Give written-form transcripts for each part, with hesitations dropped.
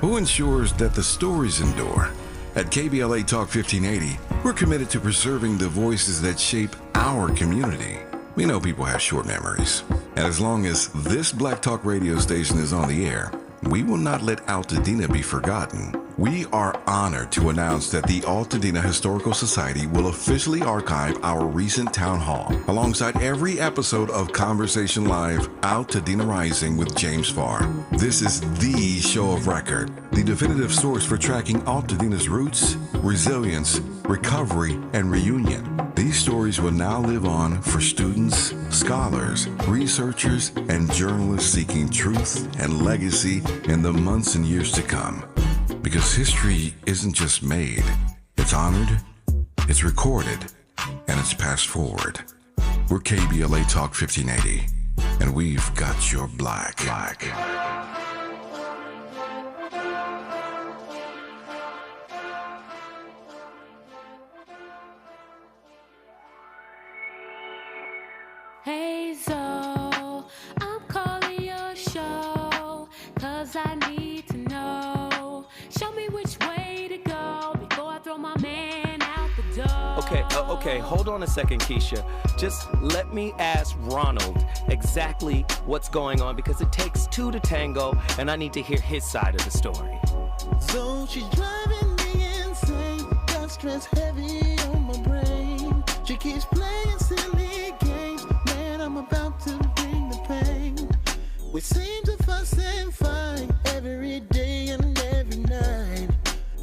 Who ensures that the stories endure? At KBLA Talk 1580, we're committed to preserving the voices that shape our community. We know people have short memories, and as long as this Black Talk radio station is on the air, we will not let Altadena be forgotten. We are honored to announce that the Altadena Historical Society will officially archive our recent town hall alongside every episode of Conversation Live Altadena Rising with James Farr. This is the show of record, the definitive source for tracking Altadena's roots, resilience, recovery, and reunion. These stories will now live on for students, scholars, researchers, and journalists seeking truth and legacy in the months and years to come. Because history isn't just made, it's honored, it's recorded, and it's passed forward. We're KBLA Talk 1580, and we've got your black. Hey Zoe, I'm calling your show, 'cause I need to know. Show me which way to go before I throw my man out the door. Okay, hold on a second, Keisha. Just let me ask Ronald exactly what's going on, because it takes two to tango, and I need to hear his side of the story. So she's driving me insane, got stress heavy on my brain. She keeps playing silly games, man, I'm about to bring the pain. We seem to fuss and fight every day and every night.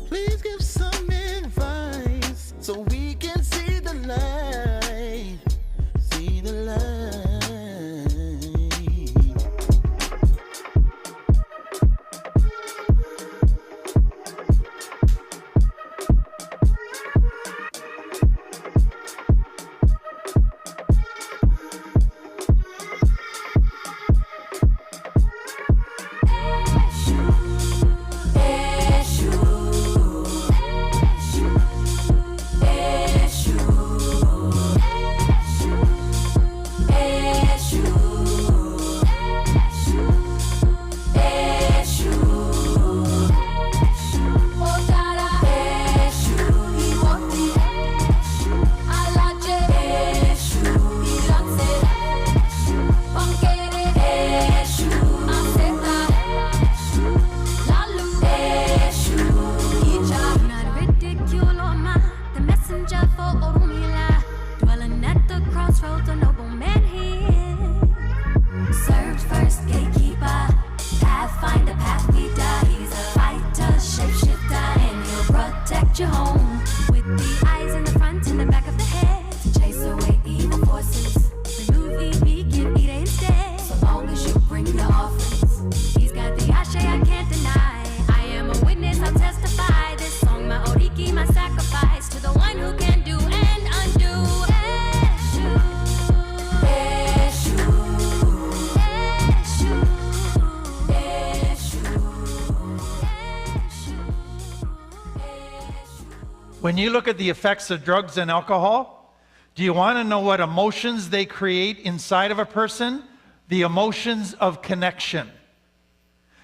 Please give some advice so we can see the light. See the light. When you look at the effects of drugs and alcohol, do you want to know what emotions they create inside of a person? The emotions of connection.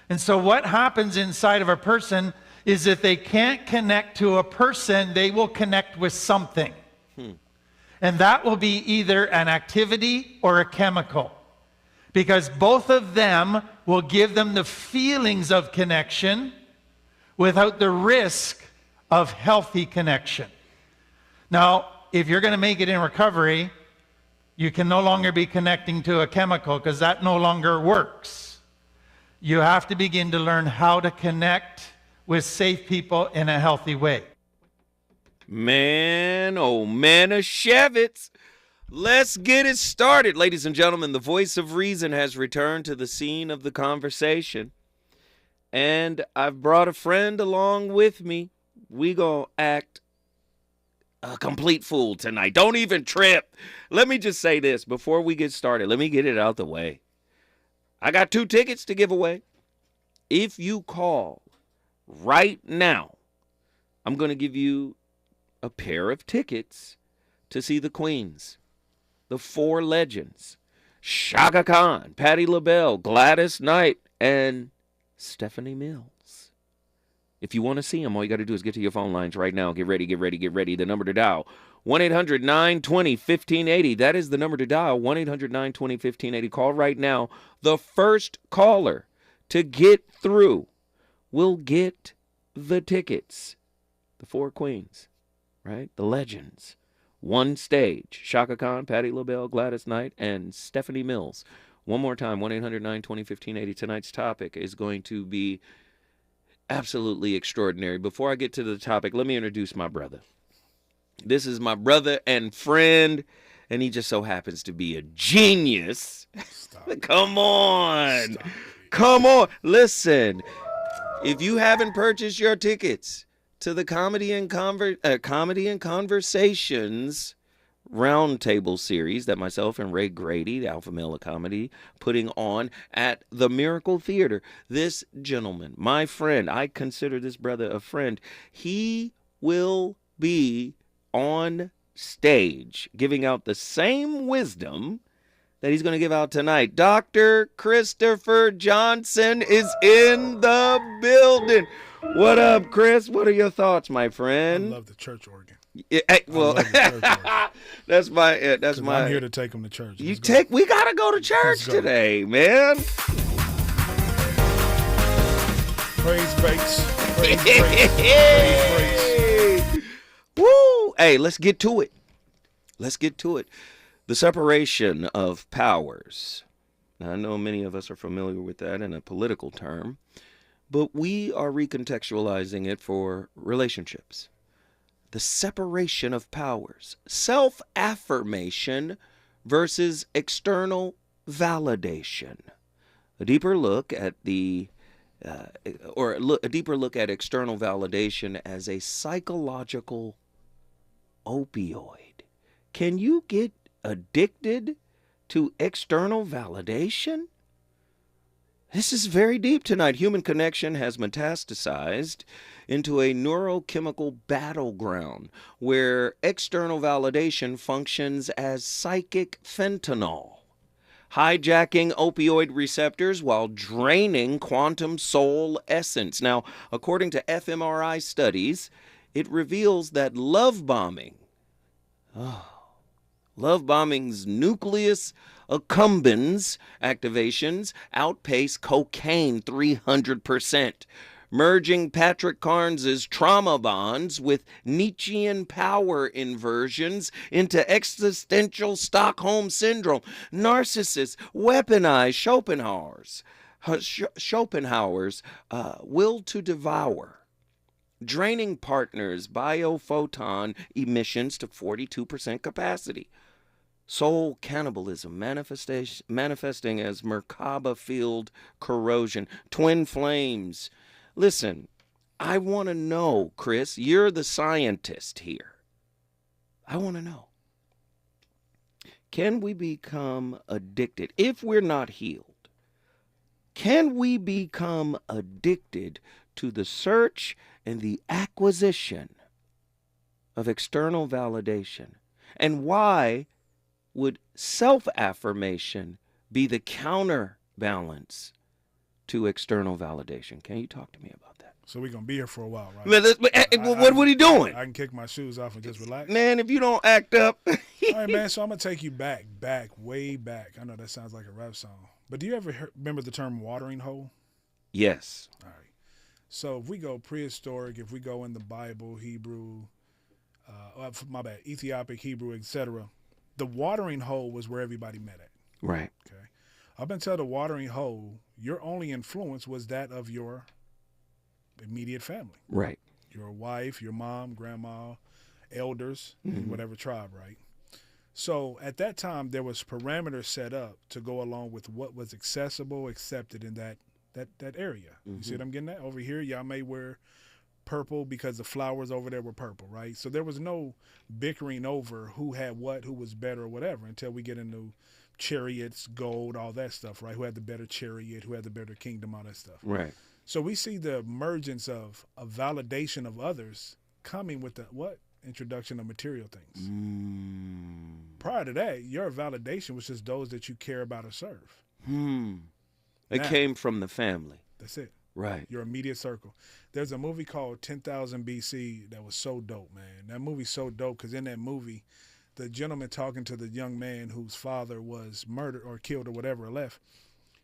And so what happens inside of a person is if they can't connect to a person, they will connect with something. And that will be either an activity or a chemical. Because both of them will give them the feelings of connection without the risk of healthy connection. Now, if you're going to make it in recovery, you can no longer be connecting to a chemical because that no longer works. You have to begin to learn how to connect with safe people in a healthy way. Man, oh man, a Shevitz. Let's get it started. Ladies and gentlemen, the voice of reason has returned to the scene of the conversation. And I've brought a friend along with me. We gonna act a complete fool tonight. Don't even trip. Let me just say this before we get started. Let me get it out the way. I got 2 tickets to give away. If you call right now, I'm going to give you a pair of tickets to see the Queens, the 4 legends, Shaka Khan, Patti LaBelle, Gladys Knight, and Stephanie Mills. If you want to see them, all you got to do is get to your phone lines right now. Get ready, get ready, get ready. The number to dial, 1-800-920-1580. That is the number to dial, 1-800-920-1580. Call right now. The first caller to get through will get the tickets. The four queens, right? The legends. One stage. Shaka Khan, Patti LaBelle, Gladys Knight, and Stephanie Mills. One more time, 1-800-920-1580. Tonight's topic is going to be absolutely extraordinary. Before I get to the topic, let me introduce my brother. This is my brother and friend, and he just so happens to be a genius. Come on. Come on. Listen, if you haven't purchased your tickets to the Comedy and Conversations Roundtable series that myself and Ray Grady, the Alpha Male of Comedy, putting on at the Miracle Theater. This gentleman, my friend, I consider this brother a friend. He will be on stage giving out the same wisdom that he's going to give out tonight. Dr. Christopher Johnson is in the building. What up, Chris? What are your thoughts, my friend? I love the church organ. Yeah, well, that's my. I'm here to take them to church. We gotta go to church today, man. Praise breaks. Praise breaks. Praise breaks. Woo! Hey, let's get to it. Let's get to it. The separation of powers. Now, I know many of us are familiar with that in a political term, but we are recontextualizing it for relationships. The separation of powers, self-affirmation versus external validation. A deeper look at a deeper look at external validation as a psychological opioid. Can you get addicted to external validation? This is very deep tonight. Human connection has metastasized into a neurochemical battleground where external validation functions as psychic fentanyl, hijacking opioid receptors while draining quantum soul essence. Now, according to fMRI studies, it reveals that love bombing's nucleus accumbens activations outpace cocaine 300%, merging Patrick Carnes's trauma bonds with Nietzschean power inversions into existential Stockholm syndrome. Narcissists weaponize Schopenhauer's will to devour, draining partners' biophoton emissions to 42% capacity. Soul cannibalism manifesting as Merkaba field corrosion, twin flames. Listen, I want to know, Chris, you're the scientist here. I want to know. Can we become addicted? If we're not healed, can we become addicted to the search and the acquisition of external validation? And why would self-affirmation be the counterbalance to external validation? Can you talk to me about that? So we're going to be here for a while, right? What are you doing? I can kick my shoes off and just relax. Man, if you don't act up. All right, man, so I'm going to take you back, way back. I know that sounds like a rap song. But do you ever remember the term watering hole? Yes. All right. So if we go prehistoric, if we go in the Bible, Hebrew, Ethiopic, Hebrew, etc., the watering hole was where everybody met at. Right. Okay. Up until the watering hole, your only influence was that of your immediate family. Right. Your wife, your mom, grandma, elders, in whatever tribe, right? So at that time, there was parameters set up to go along with what was accessible, accepted in that area. You see what I'm getting at? Over here, y'all may wear purple because the flowers over there were purple, right? So there was no bickering over who had what, who was better or whatever until we get into chariots, gold, all that stuff, right? Who had the better chariot, who had the better kingdom, all that stuff. Right. So we see the emergence of a validation of others coming with the what? Introduction of material things. Prior to that, your validation was just those that you care about or serve. It came from the family. That's it. Right. Your immediate circle. There's a movie called 10,000 BC that was so dope, man. That movie's so dope because in that movie, the gentleman talking to the young man whose father was murdered or killed or whatever or left,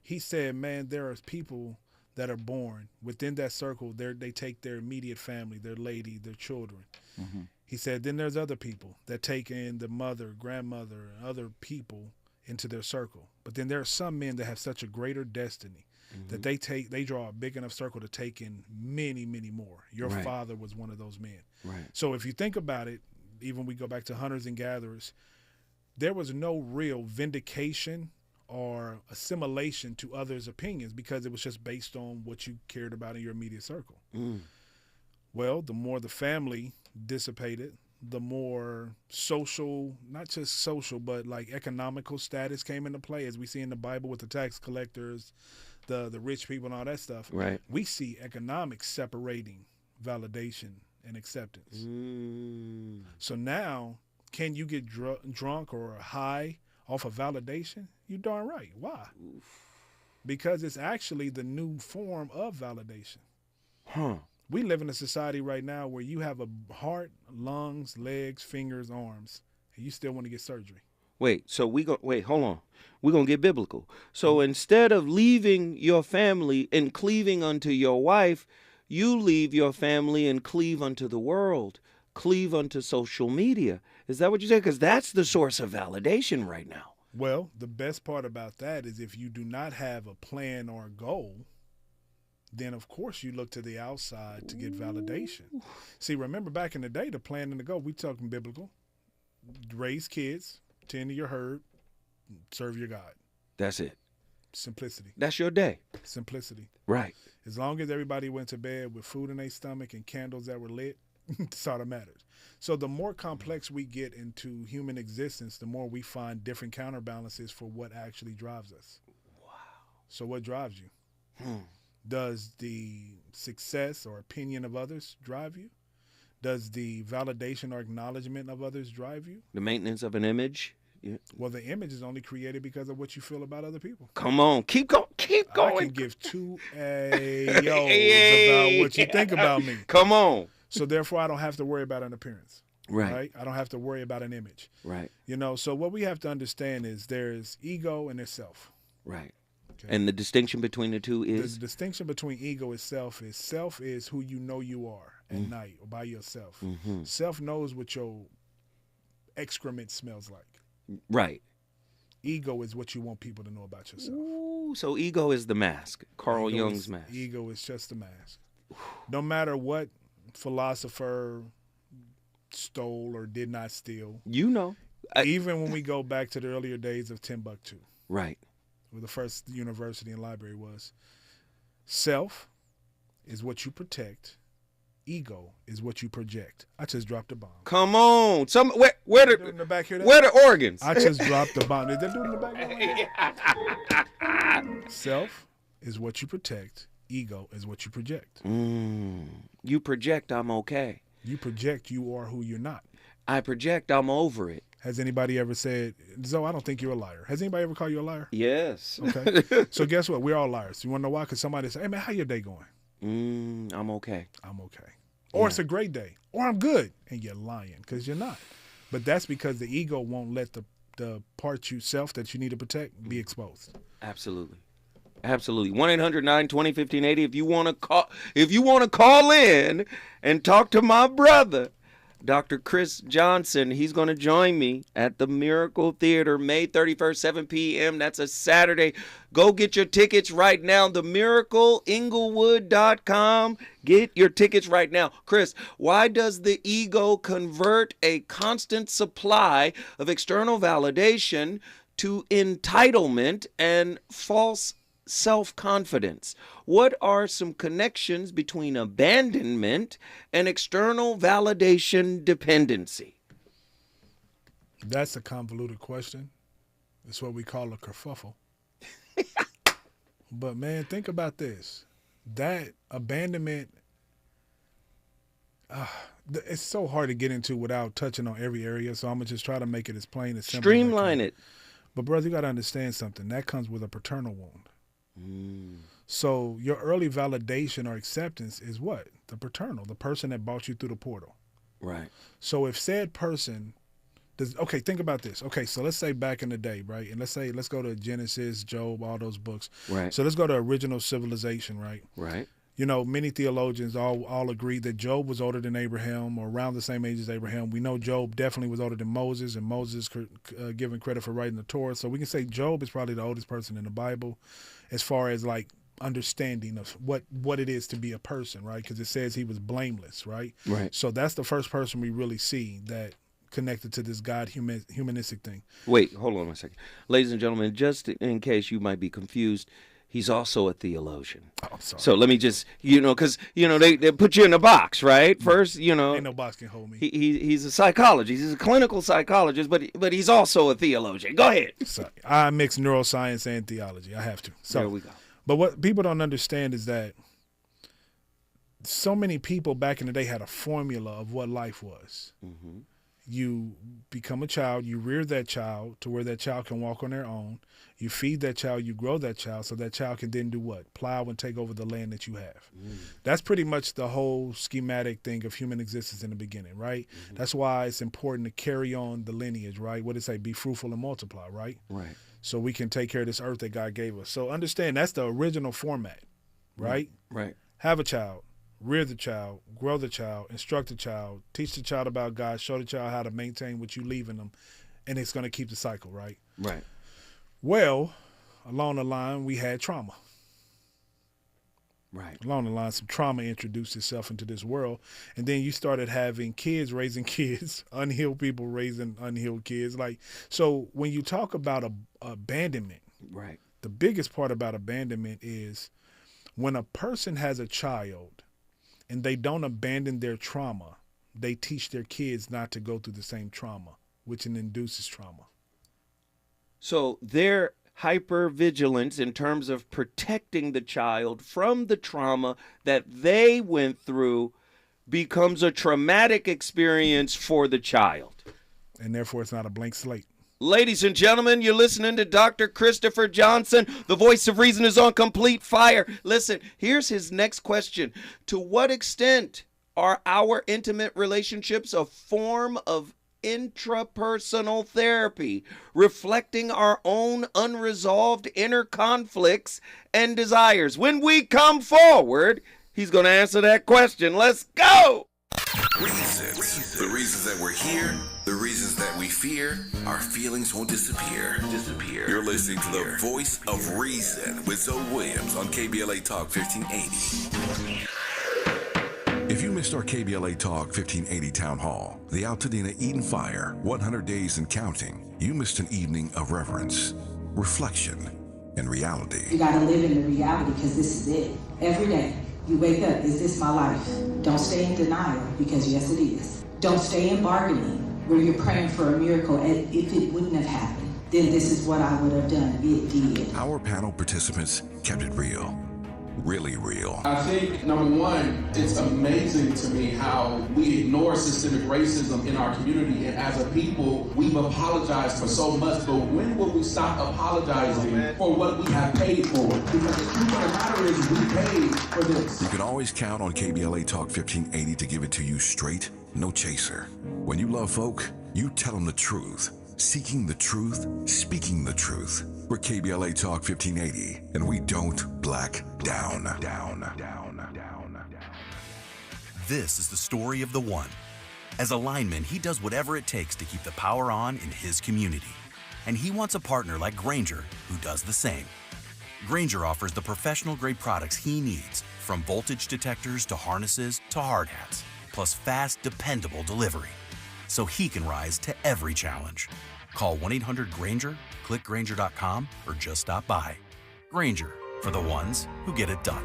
he said, man, there are people that are born within that circle. They take their immediate family, their lady, their children. Mm-hmm. He said, then there's other people that take in the mother, grandmother, and other people into their circle. But then there are some men that have such a greater destiny that they draw a big enough circle to take in many, many more. Your Right. father was one of those men. Right. So if you think about it, even we go back to hunters and gatherers, there was no real vindication or assimilation to others' opinions because it was just based on what you cared about in your immediate circle. Well, the more the family dissipated, the more social, not just social, but like economical status came into play, as we see in the Bible with the tax collectors, the rich people and all that stuff. Right. We see economics separating validation and acceptance. So now, can you get drunk or high off of validation? You darn right. Why? Because it's actually the new form of validation. Huh. We live in a society right now where you have a heart, lungs, legs, fingers, arms, and you still want to get surgery. Wait, so hold on. We're going to get biblical. So instead of leaving your family and cleaving unto your wife, you leave your family and cleave unto the world, cleave unto social media. Is that what you said? Because that's the source of validation right now. Well, the best part about that is if you do not have a plan or a goal, then of course you look to the outside to get validation. See, remember back in the day, the plan and the goal, we talking biblical. Raise kids, tend to your herd, serve your God. That's it. Simplicity. That's your day. Simplicity. Right. As long as everybody went to bed with food in their stomach and candles that were lit, that's all that matters. So the more complex we get into human existence, the more we find different counterbalances for what actually drives us. Wow. So what drives you? Does the success or opinion of others drive you? Does the validation or acknowledgement of others drive you? The maintenance of an image. Yeah. Well, the image is only created because of what you feel about other people. Come on. Keep going. Keep going. I can give two A's about what you think about me. Come on. So therefore, I don't have to worry about an appearance. Right. I don't have to worry about an image. Right. You know, so what we have to understand is there's ego and there's self. Right. Okay. And the distinction between the two is? The distinction between ego and self is who you know you are at night or by yourself. Self knows what your excrement smells like. Right. Ego is what you want people to know about yourself. Ooh, so ego is the mask. Carl Jung's mask. Ego is just a mask. No matter what philosopher stole or did not steal. You know. Even when we go back to the earlier days of Timbuktu. Right. Where the first university and library was. Self is what you protect. Ego is what you project. I just dropped a bomb. Come on. Where In the back here, where the organs? I just dropped the bomb. Is that dude in the back? Self is what you protect. Ego is what you project. You project, I'm okay. You project, you are who you're not. I project, I'm over it. Has anybody ever said, Zoe, I don't think you're a liar? Has anybody ever called you a liar? Yes. Okay. So guess what? We're all liars. You want to know why? Because somebody say, hey, man, how your day going? I'm okay. I'm okay. Or it's a great day. Or I'm good. And you're lying because you're not. But that's because the ego won't let the part you self that you need to protect be exposed. Absolutely. Absolutely. 1-800-920-1580 if you want to call in and talk to my brother, Dr. Chris Johnson. He's going to join me at the Miracle Theater May 31st, 7 p.m. That's a Saturday. Go get your tickets right now. TheMiracleInglewood.com. Get your tickets right now. Chris, why does the ego convert a constant supply of external validation to entitlement and false self-confidence? What are some connections between abandonment and external validation dependency? That's a convoluted question. It's what we call a kerfuffle. But man, think about this. That abandonment, it's so hard to get into without touching on every area. So I'm going to just try to make it as plain as simple Streamline as I can. it. But brother, you got to understand something. That comes with a paternal wound. So your early validation or acceptance is what? The paternal, the person that brought you through the portal. Right. So if said person does, okay, think about this. Okay, so let's say back in the day, right? And let's go to Genesis, Job, all those books. Right. So let's go to original civilization, right? Right. You know, many theologians all agree that Job was older than Abraham, or around the same age as Abraham. We know Job definitely was older than Moses, and Moses given credit for writing the Torah. So we can say Job is probably the oldest person in the Bible as far as like understanding of what it is to be a person, right? Because it says he was blameless, right? Right. So that's the first person we really see that connected to this God humanistic thing. Wait, hold on a second. Ladies and gentlemen, just in case you might be confused, he's also a theologian. Oh, I'm sorry. So let me just, because, they put you in a box, right? First, Ain't no box can hold me. He's a psychologist. He's a clinical psychologist, but he's also a theologian. Go ahead. Sorry. I mix neuroscience and theology. I have to. So, There we go. But what people don't understand is that so many people back in the day had a formula of what life was. Mm-hmm. You become a child, you rear that child to where that child can walk on their own. You feed that child, you grow that child, so that child can then do what? Plow and take over the land that you have. That's pretty much the whole schematic thing of human existence in the beginning, right? Mm-hmm. That's why it's important to carry on the lineage, right? What did it say? Be fruitful and multiply, right? Right. So we can take care of this earth that God gave us. So understand that's the original format, right? Right. Have a child, rear the child, grow the child, instruct the child, teach the child about God, show the child how to maintain what you leave in them, and it's going to keep the cycle, right? Right. Well, along the line, we had trauma. Right. Along the line, some trauma introduced itself into this world, and then you started having kids raising kids, unhealed people raising unhealed kids. Like, so when you talk about abandonment, Right. the biggest part about abandonment is when a person has a child and they don't abandon their trauma, they teach their kids not to go through the same trauma, which induces trauma. So their hypervigilance in terms of protecting the child from the trauma that they went through becomes a traumatic experience for the child. And therefore, it's not a blank slate. Ladies and gentlemen, you're listening to Dr. Christopher Johnson. The voice of reason is on complete fire. Listen, here's his next question. To what extent are our intimate relationships a form of intrapersonal therapy, reflecting our own unresolved inner conflicts and desires? When we come forward, he's going to answer that question. Let's go! Reasons. The reasons that we're here, the reasons that we fear, our feelings won't disappear. You're listening to the voice of reason with Zoe Williams on KBLA Talk 1580. If you missed our KBLA Talk 1580 Town Hall, the Altadena Eden Fire, 100 Days and Counting, you missed an evening of reverence, reflection, and reality. You gotta live in the reality because this is it. Every day, you wake up, is this my life? Don't stay in denial because yes it is. Don't stay in bargaining where you're praying for a miracle and if it wouldn't have happened, then this is what I would have done. It did. Our panel participants kept it real. Really real. I think, number one, it's amazing to me how we ignore systemic racism in our community, and as a people, we've apologized for so much, but when will we stop apologizing for what we have paid for? Because the truth of the matter is we paid for this. You can always count on KBLA Talk 1580 to give it to you straight, no chaser. When you love folk, you tell them the truth. Seeking the truth, speaking the truth. We're KBLA Talk 1580, and we don't black down. This is the story of the one. As a lineman, he does whatever it takes to keep the power on in his community. And he wants a partner like Grainger who does the same. Grainger offers the professional-grade products he needs, from voltage detectors to harnesses to hard hats, plus fast, dependable delivery, so he can rise to every challenge. Call 1-800-GRAINGER, click Grainger.com, or just stop by. Grainger, for the ones who get it done.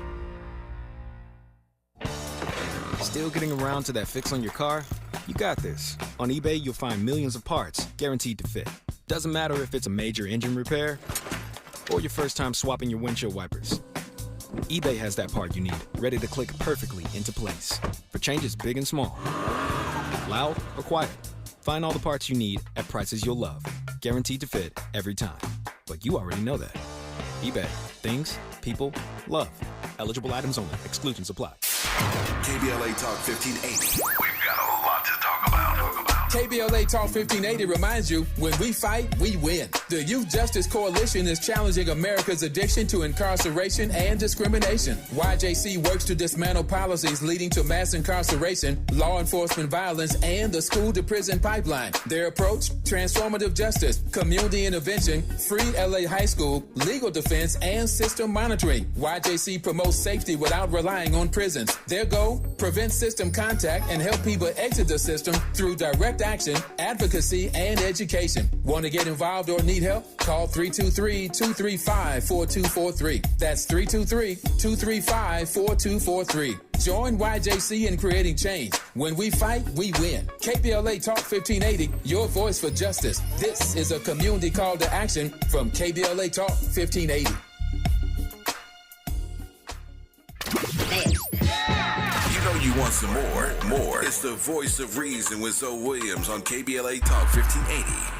Still getting around to that fix on your car? You got this. On eBay, you'll find millions of parts, guaranteed to fit. Doesn't matter if it's a major engine repair or your first time swapping your windshield wipers. eBay has that part you need, ready to click perfectly into place for changes big and small. Loud or quiet, find all the parts you need at prices you'll love. Guaranteed to fit every time. But you already know that. eBay, things people, love. Eligible items only. Exclusions apply. KBLA Talk 1580. We've got a lot to talk about. KBLA Talk 1580 reminds you, when we fight, we win. The Youth Justice Coalition is challenging America's addiction to incarceration and discrimination. YJC works to dismantle policies leading to mass incarceration, law enforcement violence, and the school-to-prison pipeline. Their approach? Transformative justice, community intervention, free LA high school, legal defense, and system monitoring. YJC promotes safety without relying on prisons. Their goal? Prevent system contact and help people exit the system through direct action, advocacy, and education. Want to get involved or need help? Call 323-235-4243. That's 323-235-4243. Join YJC in creating change. When we fight, we win. KBLA Talk 1580, your voice for justice. This is a community call to action from KBLA Talk 1580. You know you want some more. It's the voice of reason with Zoe Williams on KBLA Talk 1580.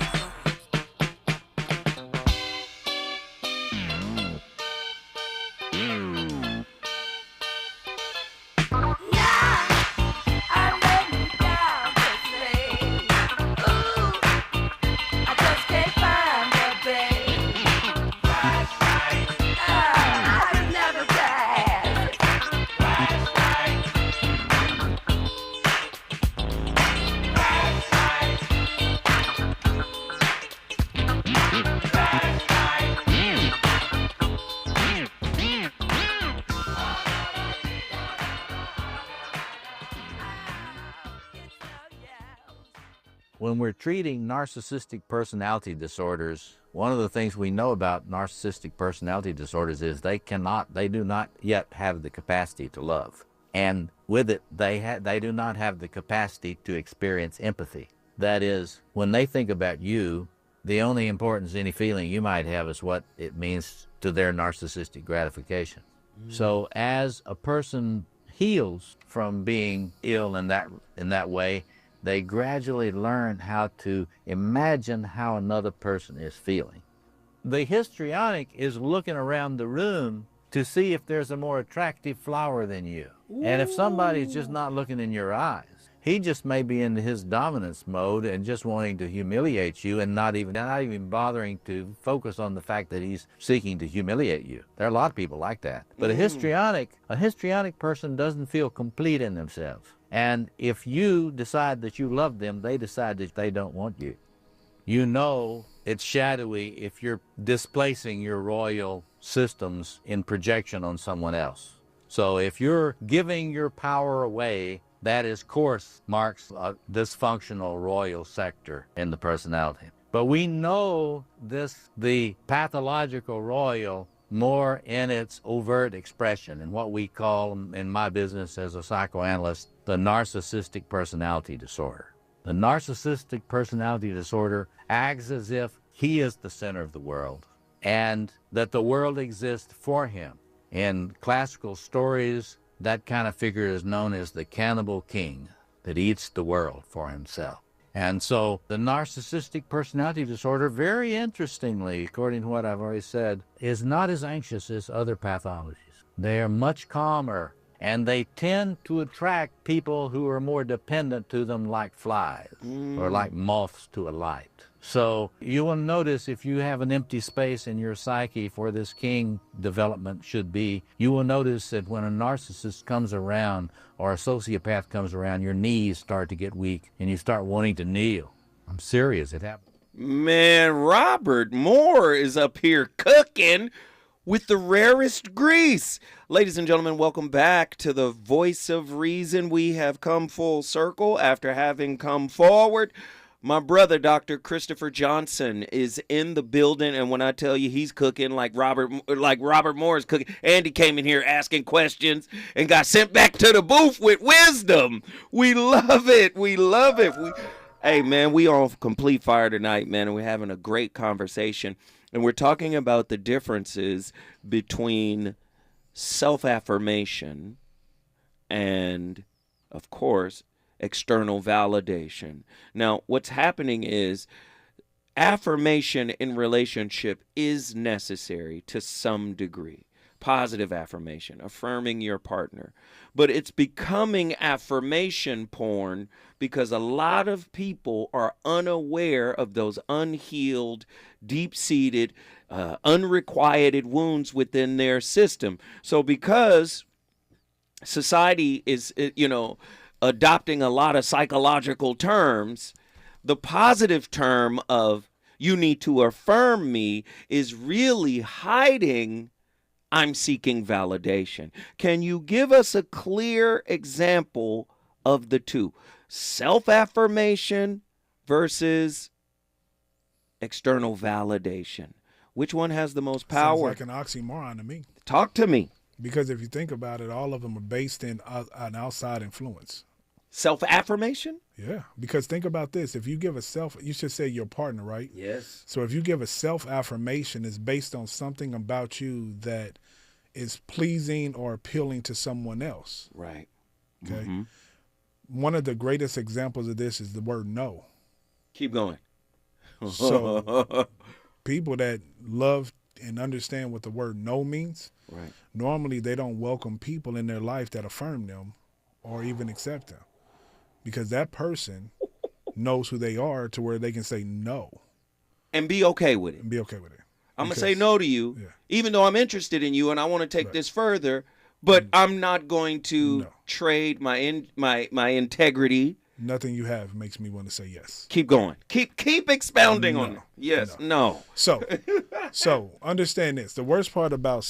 When we're treating narcissistic personality disorders, one of the things we know about narcissistic personality disorders is they do not yet have the capacity to love. And with it, they do not have the capacity to experience empathy. That is, when they think about you, the only importance any feeling you might have is what it means to their narcissistic gratification. So as a person heals from being ill in that way, they gradually learn how to imagine how another person is feeling. The histrionic is looking around the room to see if there's a more attractive flower than you. And if somebody's just not looking in your eyes, he just may be in his dominance mode and just wanting to humiliate you and not even bothering to focus on the fact that he's seeking to humiliate you. There are a lot of people like that. But a histrionic person doesn't feel complete in themselves. And if you decide that you love them, they decide that they don't want you. You know it's shadowy if you're displacing your royal systems in projection on someone else. So if you're giving your power away, that is course marks a dysfunctional royal sector in the personality. But we know the pathological royal, more in its overt expression, in what we call, in my business as a psychoanalyst, the narcissistic personality disorder. The narcissistic personality disorder acts as if he is the center of the world and that the world exists for him. In classical stories, that kind of figure is known as the cannibal king that eats the world for himself. And so the narcissistic personality disorder, very interestingly, according to what I've already said, is not as anxious as other pathologies. They are much calmer, and they tend to attract people who are more dependent to them like flies or like moths to a light. So you will notice if you have an empty space in your psyche for this king development should be, you will notice that when a narcissist comes around or a sociopath comes around, your knees start to get weak and you start wanting to kneel. I'm serious, it happens. Man, Robert Moore is up here cooking with the rarest grease. Ladies and gentlemen, welcome back to the Voice of Reason. We have come full circle after having come forward. My brother, Dr. Christopher Johnson, is in the building, and when I tell you he's cooking like Robert Moore is cooking, Andy came in here asking questions and got sent back to the booth with wisdom. We love it. We love it. Hey, man, we on complete fire tonight, man, and we're having a great conversation, and we're talking about the differences between self-affirmation and, of course, external validation. Now, what's happening is affirmation in relationship is necessary to some degree, positive affirmation, affirming your partner. But it's becoming affirmation porn because a lot of people are unaware of those unhealed, deep-seated, unrequited wounds within their system. So because society is, adopting a lot of psychological terms, the positive term of "you need to affirm me" is really hiding "I'm seeking validation." Can you give us a clear example of the two? Self-affirmation versus external validation. Which one has the most power? Sounds like an oxymoron to me. Talk to me. Because if you think about it, all of them are based in an outside influence. Self-affirmation? Yeah, because think about this. If you give you should say your partner, right? Yes. So if you give a self-affirmation, it's based on something about you that is pleasing or appealing to someone else. Right. Okay. Mm-hmm. One of the greatest examples of this is the word no. Keep going. So people that love and understand what the word no means, right, normally they don't welcome people in their life that affirm them or even accept them, because that person knows who they are to where they can say no. And be okay with it. And be okay with it. I'm going to say no to you, Yeah. even though I'm interested in you and I want to take this further, but I'm not going to trade my integrity. Nothing you have makes me want to say yes. Keep going. Keep expounding on it. Yes, no. So understand this. The worst part about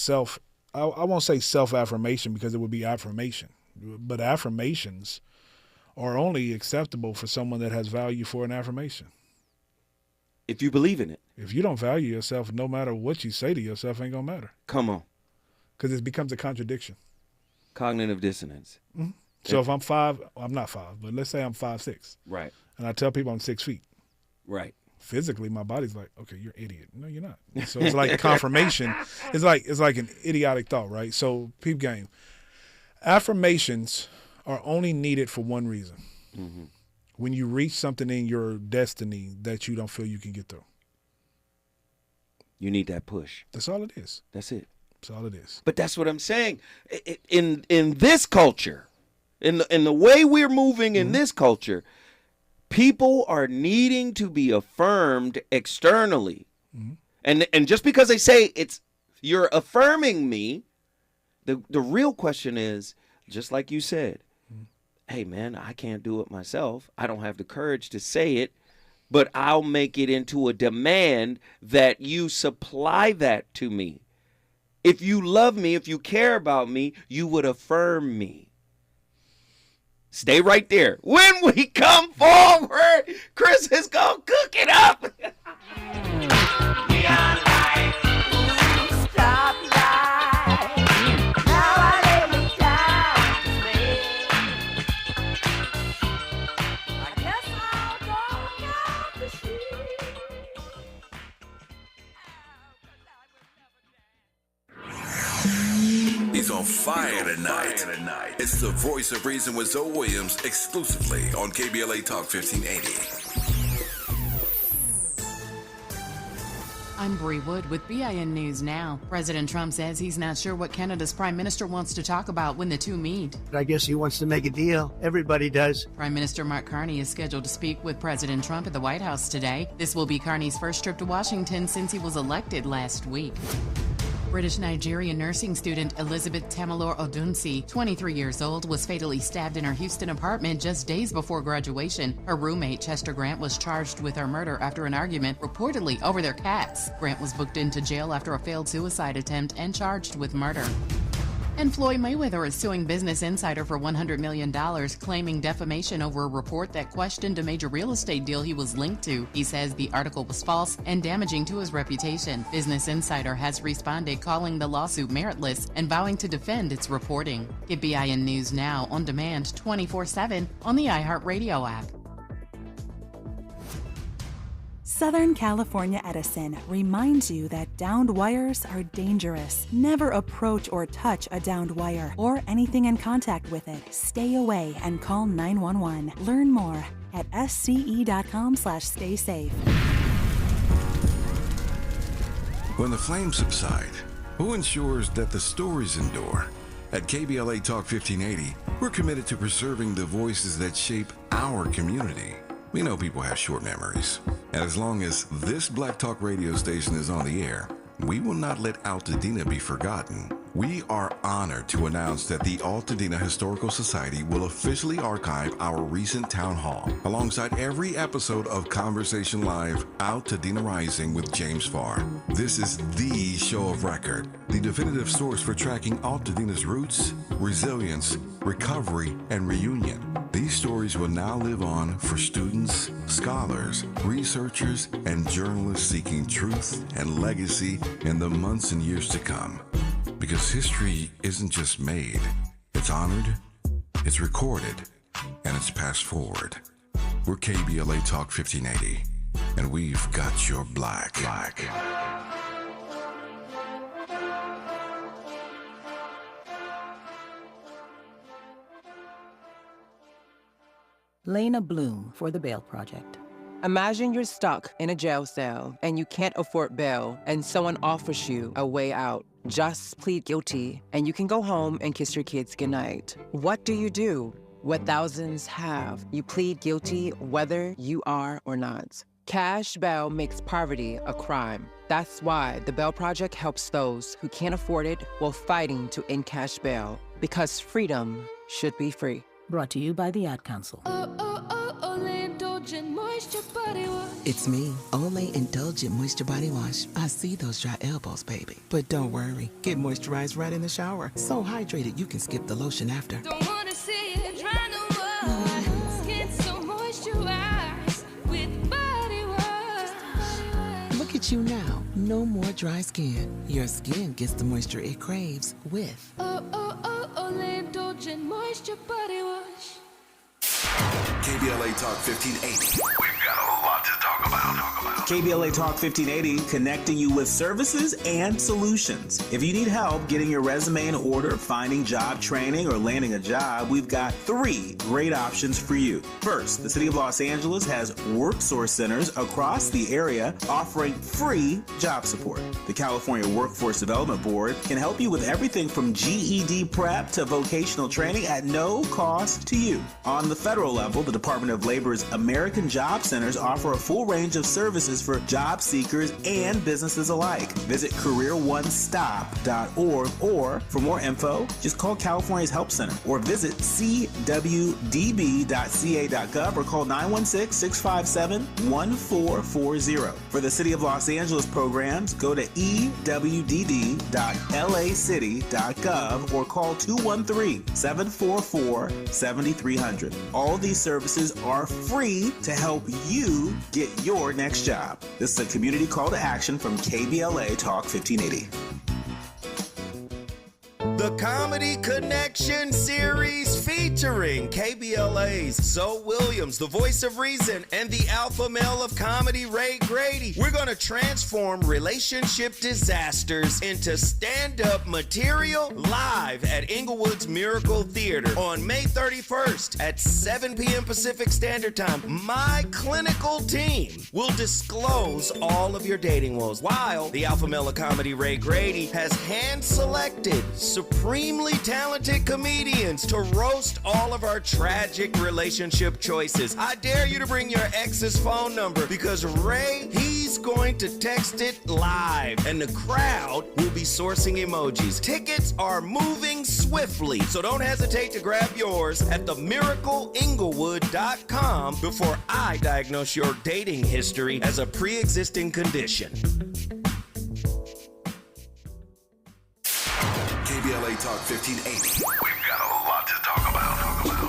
I won't say self-affirmation because it would be affirmation, but affirmations are only acceptable for someone that has value for an affirmation. If you believe in it. If you don't value yourself, no matter what you say to yourself ain't going to matter. Come on. Because it becomes a contradiction. Cognitive dissonance. Mm-hmm. So if I'm 5, I'm not 5, but let's say I'm 5'6". Right. And I tell people I'm 6 feet. Right. Physically, my body's like, okay, you're an idiot. No, you're not. So it's like confirmation. It's like an idiotic thought, right? So peep game. Affirmations are only needed for one reason. Mm-hmm. When you reach something in your destiny that you don't feel you can get through. You need that push. That's all it is. That's it. That's all it is. But that's what I'm saying. In this culture, in the way we're moving in this culture, people are needing to be affirmed externally. Mm-hmm. And just because they say you're affirming me, the real question is, just like you said, hey man, I can't do it myself. I don't have the courage to say it, but I'll make it into a demand that you supply that to me. If you love me, if you care about me, you would affirm me. Stay right there. When we come forward, Chris is going to cook it up. He's on fire tonight. It's the Voice of Reason with Zoe Williams, exclusively on KBLA Talk 1580. I'm Bree Wood with BIN News Now. President Trump says he's not sure what Canada's Prime Minister wants to talk about when the two meet. I guess he wants to make a deal. Everybody does. Prime Minister Mark Carney is scheduled to speak with President Trump at the White House today. This will be Carney's first trip to Washington since he was elected last week. British-Nigerian nursing student Elizabeth Tamilore Odunsi, 23 years old, was fatally stabbed in her Houston apartment just days before graduation. Her roommate, Chester Grant, was charged with her murder after an argument, reportedly over their cats. Grant was booked into jail after a failed suicide attempt and charged with murder. And Floyd Mayweather is suing Business Insider for $100 million, claiming defamation over a report that questioned a major real estate deal he was linked to. He says the article was false and damaging to his reputation. Business Insider has responded, calling the lawsuit meritless and vowing to defend its reporting. Get BIN News Now on demand 24/7 on the iHeartRadio app. Southern California Edison reminds you that downed wires are dangerous. Never approach or touch a downed wire or anything in contact with it. Stay away and call 911. Learn more at sce.com/stay safe. When the flames subside, Who ensures that the stories endure? At KBLA Talk 1580, we're committed to preserving the voices that shape our community. We know people have short memories, and as long as this Black Talk radio station is on the air, we will not let Altadena be forgotten. We are honored to announce that the Altadena Historical Society will officially archive our recent town hall alongside every episode of Conversation Live Altadena Rising with James Farr. This is the show of record, the definitive source for tracking Altadena's roots, resilience, recovery, and reunion. These stories will now live on for students, scholars, researchers, and journalists seeking truth and legacy in the months and years to come. Because history isn't just made, it's honored, it's recorded, and it's passed forward. We're KBLA Talk 1580, and we've got your black. Lena Bloom for the Bail Project. Imagine you're stuck in a jail cell and you can't afford bail and someone offers you a way out. Just plead guilty and you can go home and kiss your kids goodnight. What do you do? What thousands have. You plead guilty whether you are or not. Cash bail makes poverty a crime. That's why the Bail Project helps those who can't afford it while fighting to end cash bail. Because freedom should be free. Brought to you by the Ad Council. It's me, Olay Indulgent Moisture Body Wash. I see those dry elbows, baby. But don't worry, get moisturized right in the shower. So hydrated you can skip the lotion after. Don't wanna see it dry no more. Skin so moisturized with body wash. Look at you now, no more dry skin. Your skin gets the moisture it craves with Olay Indulgent Moisture Body Wash. KBLA Talk 1580. We've got a lot to talk about. KBLA Talk 1580, connecting you with services and solutions. If you need help getting your resume in order, finding job training, or landing a job, we've got 3 great options for you. First, the City of Los Angeles has worksource centers across the area offering free job support. The California Workforce Development Board can help you with everything from GED prep to vocational training at no cost to you. On the federal level, the Department of Labor's American Job Centers offer a full range of services for job seekers and businesses alike. Visit careeronestop.org, or for more info, just call California's Help Center or visit cwdb.ca.gov or call 916-657-1440. For the City of Los Angeles programs, go to ewd.lacity.gov or call 213-744-7300. All these services are free to help you get your next job. This is a community call to action from KBLA Talk 1580. The Comedy Connection series featuring KBLA's Zoe Williams, the voice of reason, and the alpha male of comedy, Ray Grady. We're going to transform relationship disasters into stand-up material live at Inglewood's Miracle Theater on May 31st at 7 p.m. Pacific Standard Time. My clinical team will disclose all of your dating woes, while the alpha male of comedy, Ray Grady, has hand-selected supremely talented comedians to roast all of our tragic relationship choices. I dare you to bring your ex's phone number because Ray, he's going to text it live and the crowd will be sourcing emojis. Tickets are moving swiftly, so don't hesitate to grab yours at themiracleinglewood.com before I diagnose your dating history as a pre-existing condition. KBLA Talk 1580. We've got a lot to talk about.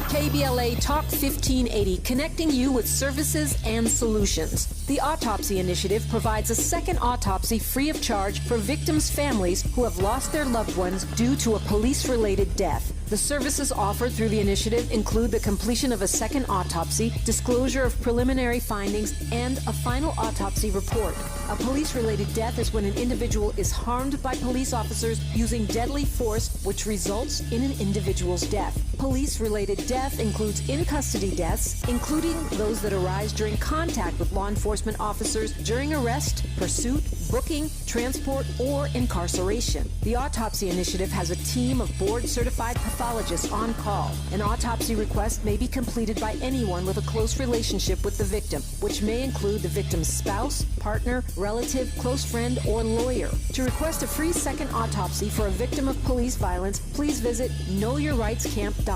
KBLA Talk 1580, connecting you with services and solutions. The Autopsy Initiative provides a second autopsy free of charge for victims' families who have lost their loved ones due to a police-related death. The services offered through the initiative include the completion of a second autopsy, disclosure of preliminary findings, and a final autopsy report. A police-related death is when an individual is harmed by police officers using deadly force, which results in an individual's death. police-related death includes in-custody deaths, including those that arise during contact with law enforcement officers during arrest, pursuit, booking, transport, or incarceration. The Autopsy Initiative has a team of board-certified pathologists on call. An autopsy request may be completed by anyone with a close relationship with the victim, which may include the victim's spouse, partner, relative, close friend, or lawyer. To request a free second autopsy for a victim of police violence, please visit knowyourrightscamp.com.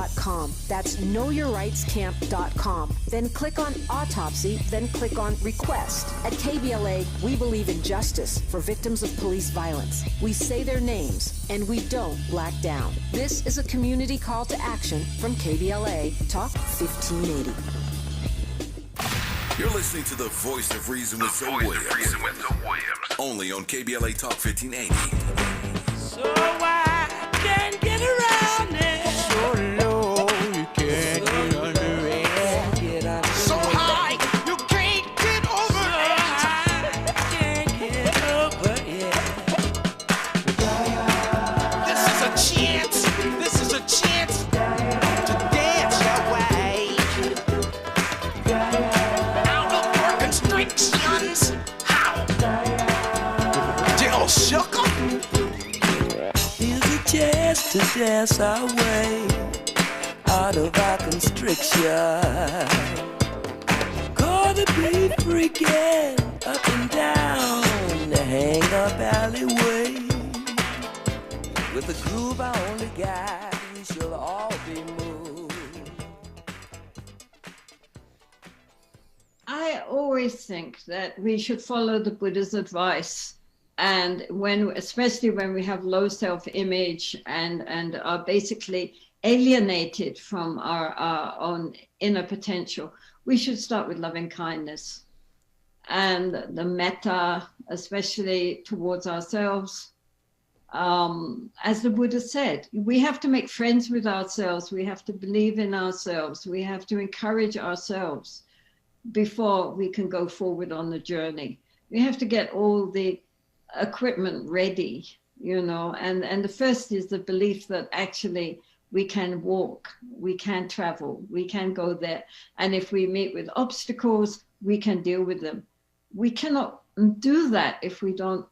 That's knowyourrightscamp.com. Then click on Autopsy, then click on Request. At KBLA, we believe in justice for victims of police violence. We say their names, and we don't black down. This is a community call to action from KBLA Talk 1580. You're listening to the Voice of Reason with Zoe Williams. Only on KBLA Talk 1580. So I can't get around it. So low, you can't get under it. So high, you can't get over it. So high, can't get over it. This is a chance. This is a chance to dance your way out of your constrictions. How? Dill shook 'em. Here's a chance to dance our way out of our constriction. Gonna be freaking up and down the hang-up alleyway. With the groove I only got, we shall all be moved. I always think that we should follow the Buddha's advice. And especially when we have low self-image and are basically alienated from our own inner potential, we should start with loving kindness and the metta, especially towards ourselves. As the Buddha said, we have to make friends with ourselves. We have to believe in ourselves. We have to encourage ourselves before we can go forward on the journey. We have to get all the equipment ready, and the first is the belief that actually we can walk, we can travel, we can go there. And if we meet with obstacles, we can deal with them. We cannot do that if we don't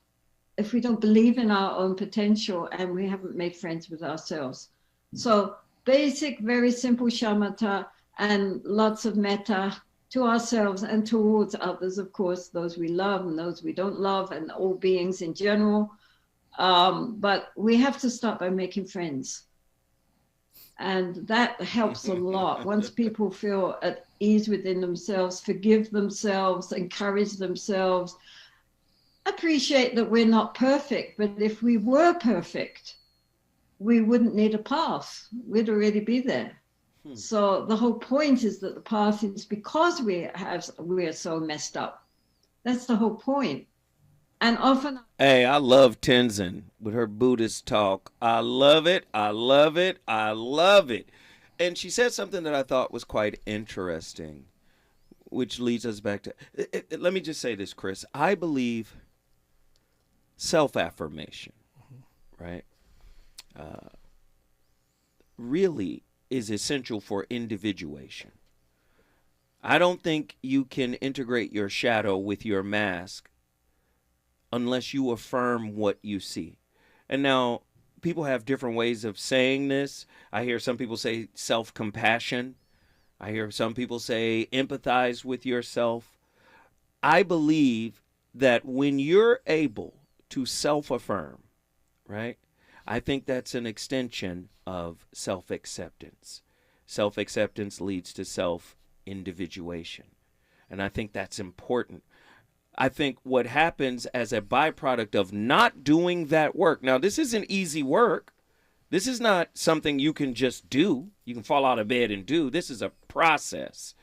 believe in our own potential and we haven't made friends with ourselves. So basic, very simple shamatha and lots of metta to ourselves and towards others, of course, those we love and those we don't love, and all beings in general. But we have to start by making friends. And that helps a lot. Once people feel at ease within themselves, forgive themselves, encourage themselves, appreciate that we're not perfect, but if we were perfect, we wouldn't need a path. We'd already be there. So the whole point is that the path is because we are so messed up. That's the whole point. And often, hey, I love Tenzin with her Buddhist talk. I love it. I love it. I love it. And she said something that I thought was quite interesting, which leads us back to, let me just say this, Chris. I believe self-affirmation, right, really is essential for individuation. I don't think you can integrate your shadow with your mask unless you affirm what you see. And now people have different ways of saying this. I hear some people say self-compassion. I hear some people say empathize with yourself. I believe that when you're able to self-affirm, right, I think that's an extension of self-acceptance. Self-acceptance leads to self-individuation. And I think that's important. I think what happens as a byproduct of not doing that work. Now, this isn't easy work. This is not something you can just do. You can fall out of bed and do. This is a process.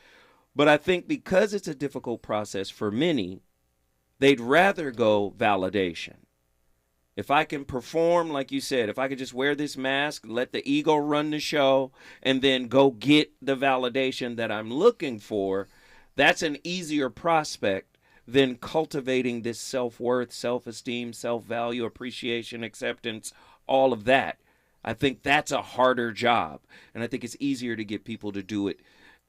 But I think because it's a difficult process for many, they'd rather go validation. If I can perform, like you said, if I could just wear this mask, let the ego run the show, and then go get the validation that I'm looking for, that's an easier prospect than cultivating this self-worth, self-esteem, self-value, appreciation, acceptance, all of that. I think that's a harder job. And I think it's easier to get people to do it